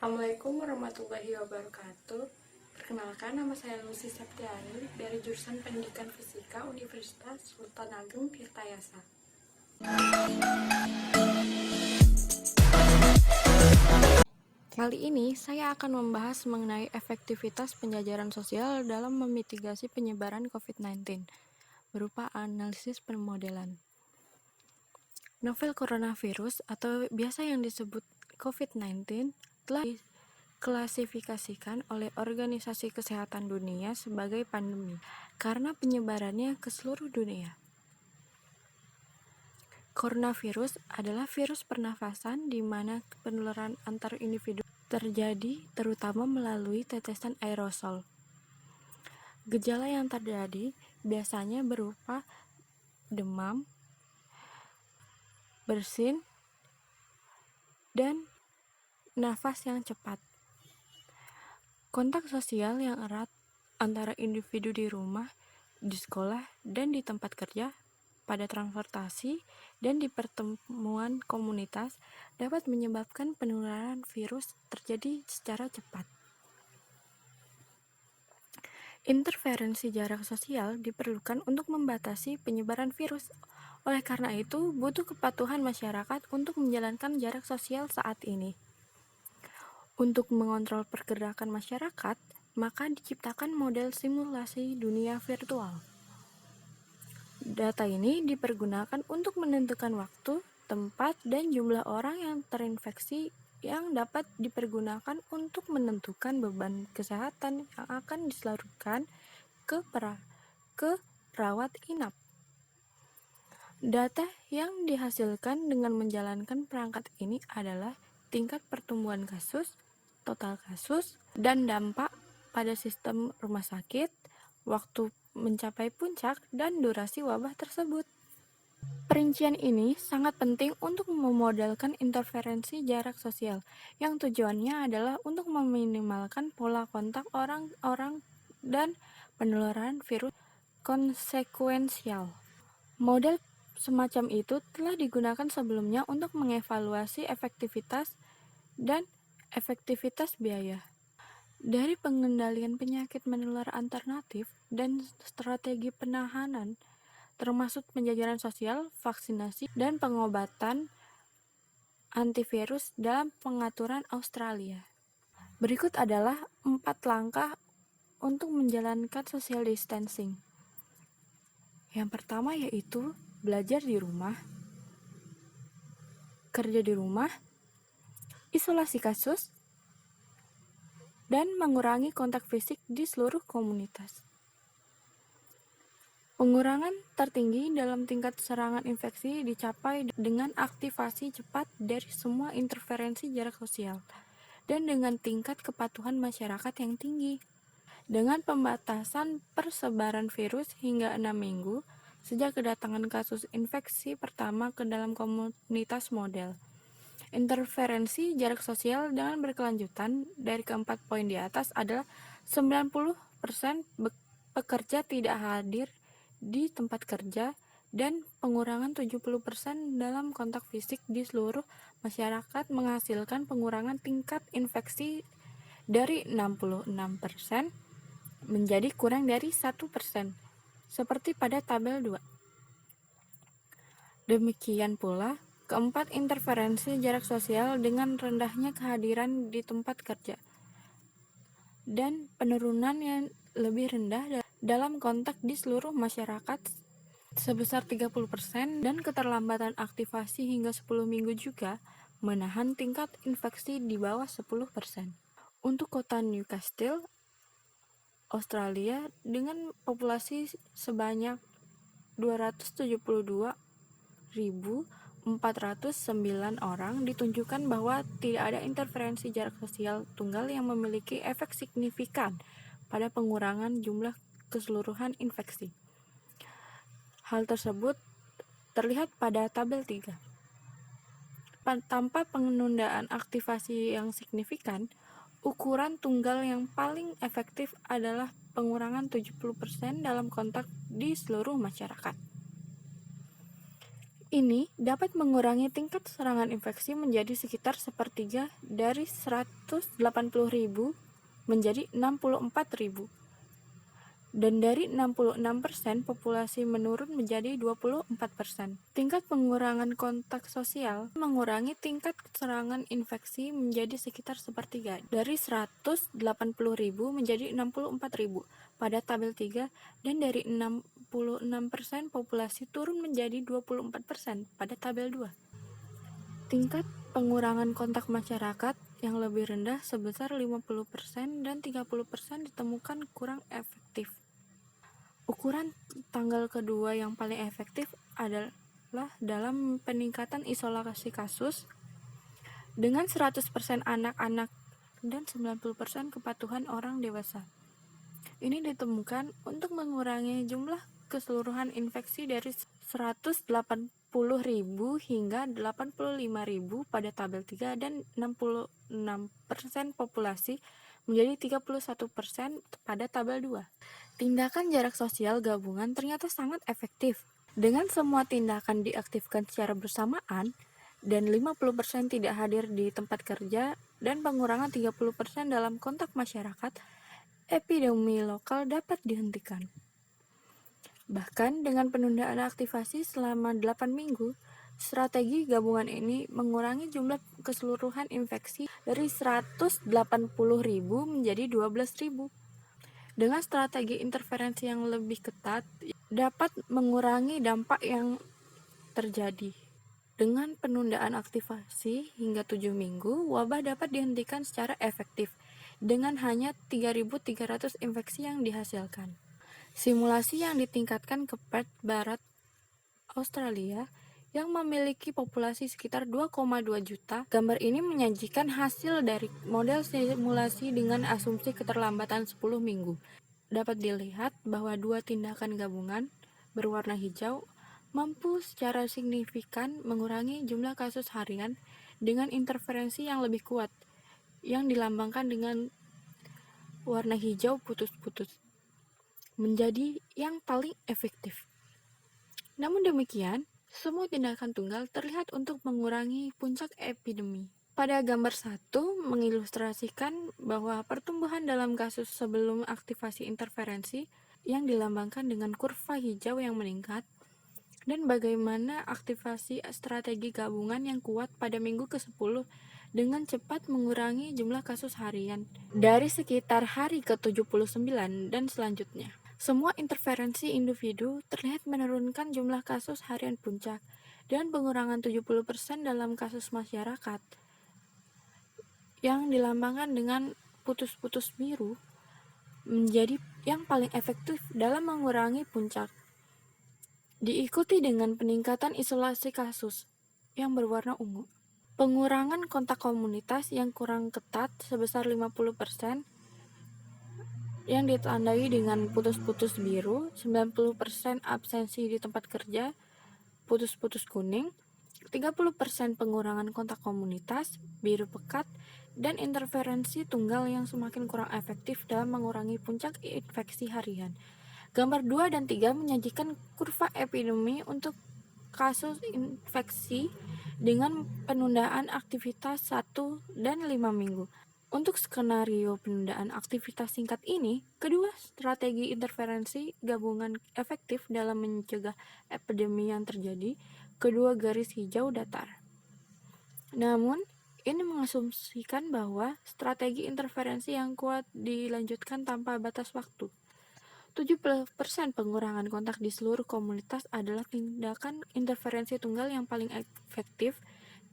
Assalamualaikum warahmatullahi wabarakatuh. Perkenalkan, nama saya Lucy Septiani dari jurusan Pendidikan Fisika Universitas Sultan Ageng Tirtayasa. Kali ini saya akan membahas mengenai efektivitas penjajaran sosial dalam memitigasi penyebaran COVID-19 berupa analisis pemodelan. Novel coronavirus atau biasa yang disebut COVID-19 telah diklasifikasikan oleh Organisasi Kesehatan Dunia sebagai pandemi karena penyebarannya ke seluruh dunia. Coronavirus adalah virus pernafasan di mana penularan antar individu terjadi terutama melalui tetesan aerosol. Gejala yang terjadi biasanya berupa demam, bersin, dan nafas yang cepat. Kontak sosial yang erat antara individu di rumah, di sekolah, dan di tempat kerja, pada transportasi, dan di pertemuan komunitas dapat menyebabkan penularan virus terjadi secara cepat. Interferensi jarak sosial diperlukan untuk membatasi penyebaran virus. Oleh karena itu, butuh kepatuhan masyarakat untuk menjalankan jarak sosial saat ini. Untuk mengontrol pergerakan masyarakat, maka diciptakan model simulasi dunia virtual. Data ini dipergunakan untuk menentukan waktu, tempat, dan jumlah orang yang terinfeksi yang dapat dipergunakan untuk menentukan beban kesehatan yang akan disalurkan ke rawat inap. Data yang dihasilkan dengan menjalankan perangkat ini adalah tingkat pertumbuhan kasus, total kasus, dan dampak pada sistem rumah sakit, waktu mencapai puncak, dan durasi wabah tersebut. Perincian ini sangat penting untuk memodelkan interferensi jarak sosial, yang tujuannya adalah untuk meminimalkan pola kontak orang-orang dan penularan virus konsekuensial. Model semacam itu telah digunakan sebelumnya untuk mengevaluasi efektivitas dan efektivitas biaya dari pengendalian penyakit menular alternatif dan strategi penahanan, termasuk penjajaran sosial, vaksinasi, dan pengobatan antivirus dalam pengaturan Australia. Berikut adalah 4 langkah untuk menjalankan social distancing. Yang pertama yaitu belajar di rumah, kerja di rumah, isolasi kasus, dan mengurangi kontak fisik di seluruh komunitas. Pengurangan tertinggi dalam tingkat serangan infeksi dicapai dengan aktivasi cepat dari semua interferensi jarak sosial dan dengan tingkat kepatuhan masyarakat yang tinggi. Dengan pembatasan persebaran virus hingga 6 minggu sejak kedatangan kasus infeksi pertama ke dalam komunitas model. Interferensi jarak sosial dengan berkelanjutan dari keempat poin di atas adalah 90% pekerja tidak hadir di tempat kerja dan pengurangan 70% dalam kontak fisik di seluruh masyarakat menghasilkan pengurangan tingkat infeksi dari 66% menjadi kurang dari 1%, seperti pada tabel 2. Demikian pula, keempat interferensi jarak sosial dengan rendahnya kehadiran di tempat kerja dan penurunan yang lebih rendah dalam kontak di seluruh masyarakat sebesar 30% dan keterlambatan aktivasi hingga 10 minggu juga menahan tingkat infeksi di bawah 10%. Untuk kota Newcastle, Australia, dengan populasi sebanyak 272.409 orang, ditunjukkan bahwa tidak ada interferensi jarak sosial tunggal yang memiliki efek signifikan pada pengurangan jumlah keseluruhan infeksi. Hal tersebut terlihat pada tabel 3. Tanpa penundaan aktivasi yang signifikan, ukuran tunggal yang paling efektif adalah pengurangan 70% dalam kontak di seluruh masyarakat. Ini dapat mengurangi tingkat serangan infeksi menjadi sekitar sepertiga dari 180.000 menjadi 64.000. Dan dari 66% populasi menurun menjadi 24%. Tingkat pengurangan kontak sosial mengurangi tingkat serangan infeksi menjadi sekitar sepertiga, dari 180.000 menjadi 64.000 pada tabel 3, dan dari 66% populasi turun menjadi 24% pada tabel 2. Tingkat pengurangan kontak masyarakat yang lebih rendah sebesar 50% dan 30% ditemukan kurang efektif. Ukuran tanggal kedua yang paling efektif adalah dalam peningkatan isolasi kasus dengan 100% anak-anak dan 90% kepatuhan orang dewasa. Ini ditemukan untuk mengurangi jumlah keseluruhan infeksi dari 180.000 hingga 85.000 pada tabel 3 dan 66% populasi menjadi 31% pada tabel 2. Tindakan jarak sosial gabungan ternyata sangat efektif. Dengan semua tindakan diaktifkan secara bersamaan dan 50% tidak hadir di tempat kerja dan pengurangan 30% dalam kontak masyarakat, epidemi lokal dapat dihentikan. Bahkan dengan penundaan aktivasi selama 8 minggu, strategi gabungan ini mengurangi jumlah keseluruhan infeksi dari 180.000 menjadi 12.000. Dengan strategi interferensi yang lebih ketat, dapat mengurangi dampak yang terjadi. Dengan penundaan aktivasi hingga 7 minggu, wabah dapat dihentikan secara efektif dengan hanya 3.300 infeksi yang dihasilkan. Simulasi yang ditingkatkan ke Perth, Barat Australia, yang memiliki populasi sekitar 2,2 juta. Gambar ini menyajikan hasil dari model simulasi dengan asumsi keterlambatan 10 minggu. Dapat dilihat bahwa dua tindakan gabungan berwarna hijau mampu secara signifikan mengurangi jumlah kasus harian dengan interferensi yang lebih kuat, yang dilambangkan dengan warna hijau putus-putus, menjadi yang paling efektif. Namun demikian, semua tindakan tunggal terlihat untuk mengurangi puncak epidemi. Pada gambar 1 mengilustrasikan bahwa pertumbuhan dalam kasus sebelum aktivasi interferensi yang dilambangkan dengan kurva hijau yang meningkat, dan bagaimana aktivasi strategi gabungan yang kuat pada minggu ke-10 dengan cepat mengurangi jumlah kasus harian dari sekitar hari ke-79 dan selanjutnya. Semua interferensi individu terlihat menurunkan jumlah kasus harian puncak dan pengurangan 70% dalam kasus masyarakat yang dilambangkan dengan putus-putus biru menjadi yang paling efektif dalam mengurangi puncak. Diikuti dengan peningkatan isolasi kasus yang berwarna ungu. Pengurangan kontak komunitas yang kurang ketat sebesar 50% yang ditandai dengan putus-putus biru, 90% absensi di tempat kerja, putus-putus kuning, 30% pengurangan kontak komunitas, biru pekat, dan interferensi tunggal yang semakin kurang efektif dalam mengurangi puncak infeksi harian. Gambar 2 dan 3 menyajikan kurva epidemi untuk kasus infeksi dengan penundaan aktivitas 1 dan 5 minggu. Untuk skenario penundaan aktivitas singkat ini, kedua strategi interferensi gabungan efektif dalam mencegah epidemi yang terjadi. Kedua garis hijau datar. Namun, ini mengasumsikan bahwa strategi interferensi yang kuat dilanjutkan tanpa batas waktu. 70% pengurangan kontak di seluruh komunitas adalah tindakan interferensi tunggal yang paling efektif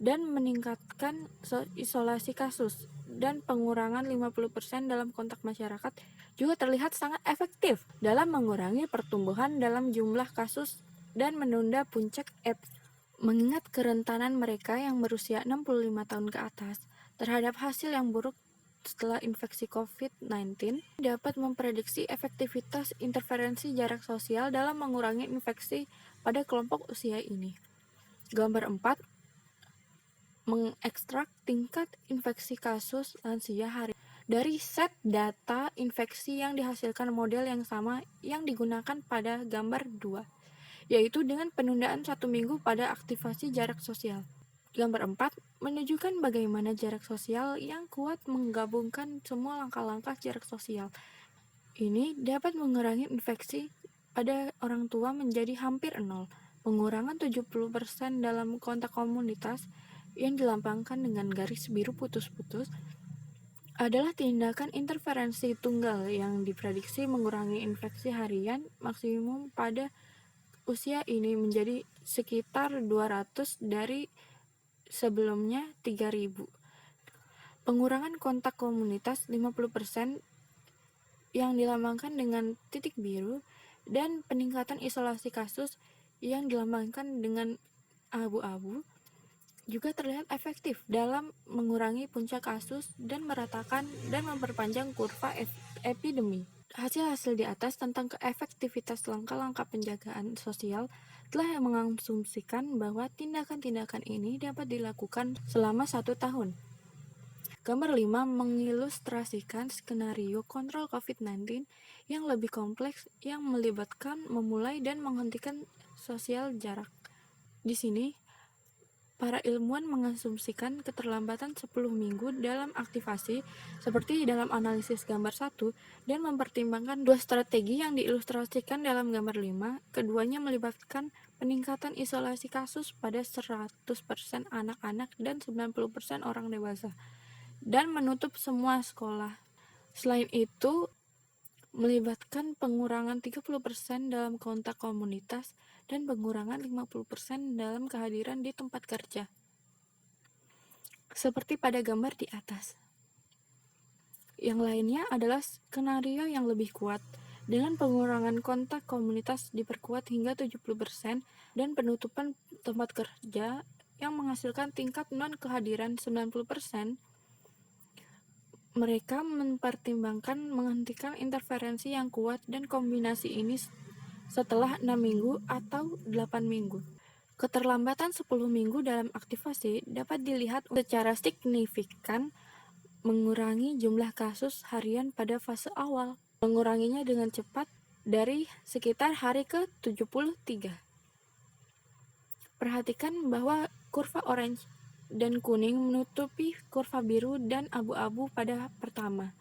dan meningkatkan isolasi kasus, dan pengurangan 50% dalam kontak masyarakat juga terlihat sangat efektif dalam mengurangi pertumbuhan dalam jumlah kasus dan menunda puncak mengingat kerentanan mereka yang berusia 65 tahun ke atas terhadap hasil yang buruk setelah infeksi COVID-19, dapat memprediksi efektivitas interferensi jarak sosial dalam mengurangi infeksi pada kelompok usia ini. Gambar 4 mengekstrak tingkat infeksi kasus lansia hari dari set data infeksi yang dihasilkan model yang sama yang digunakan pada gambar 2. yaitu dengan penundaan 1 minggu pada aktivasi jarak sosial. Gambar 4 menunjukkan bagaimana jarak sosial yang kuat menggabungkan semua langkah-langkah jarak sosial. Ini dapat mengurangi infeksi pada orang tua menjadi hampir nol. Pengurangan 70% dalam kontak komunitas yang dilambangkan dengan garis biru putus-putus adalah tindakan interferensi tunggal yang diprediksi mengurangi infeksi harian maksimum pada usia ini menjadi sekitar 200 dari sebelumnya 3.000. Pengurangan kontak komunitas 50% yang dilambangkan dengan titik biru dan peningkatan isolasi kasus yang dilambangkan dengan abu-abu juga terlihat efektif dalam mengurangi puncak kasus dan meratakan dan memperpanjang kurva epidemi. Hasil-hasil di atas tentang keefektivitas langkah-langkah penjagaan sosial telah mengasumsikan bahwa tindakan-tindakan ini dapat dilakukan selama 1 tahun. Gambar 5 mengilustrasikan skenario kontrol COVID-19 yang lebih kompleks yang melibatkan memulai dan menghentikan sosial jarak. Di sini, para ilmuwan mengasumsikan keterlambatan 10 minggu dalam aktivasi seperti dalam analisis gambar 1 dan mempertimbangkan dua strategi yang diilustrasikan dalam gambar 5. Keduanya melibatkan peningkatan isolasi kasus pada 100% anak-anak dan 90% orang dewasa dan menutup semua sekolah. Selain itu, melibatkan pengurangan 30% dalam kontak komunitas dan pengurangan 50% dalam kehadiran di tempat kerja. Seperti pada gambar di atas. Yang lainnya adalah skenario yang lebih kuat, dengan pengurangan kontak komunitas diperkuat hingga 70% dan penutupan tempat kerja yang menghasilkan tingkat non-kehadiran 90%. Mereka mempertimbangkan menghentikan interferensi yang kuat dan kombinasi ini setelah 6 minggu atau 8 minggu. Keterlambatan 10 minggu dalam aktivasi dapat dilihat secara signifikan mengurangi jumlah kasus harian pada fase awal, menguranginya dengan cepat dari sekitar hari ke-73. Perhatikan bahwa kurva orange dan kuning menutupi kurva biru dan abu-abu pada pertama,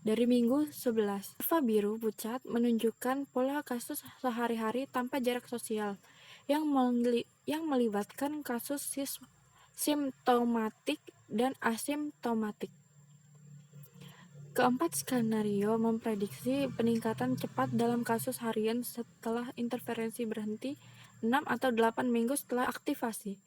dari minggu 11. Kurva biru pucat menunjukkan pola kasus sehari-hari tanpa jarak sosial, yang melibatkan kasus simptomatik dan asimptomatik. Keempat skenario memprediksi peningkatan cepat dalam kasus harian setelah interferensi berhenti 6 atau 8 minggu setelah aktivasi.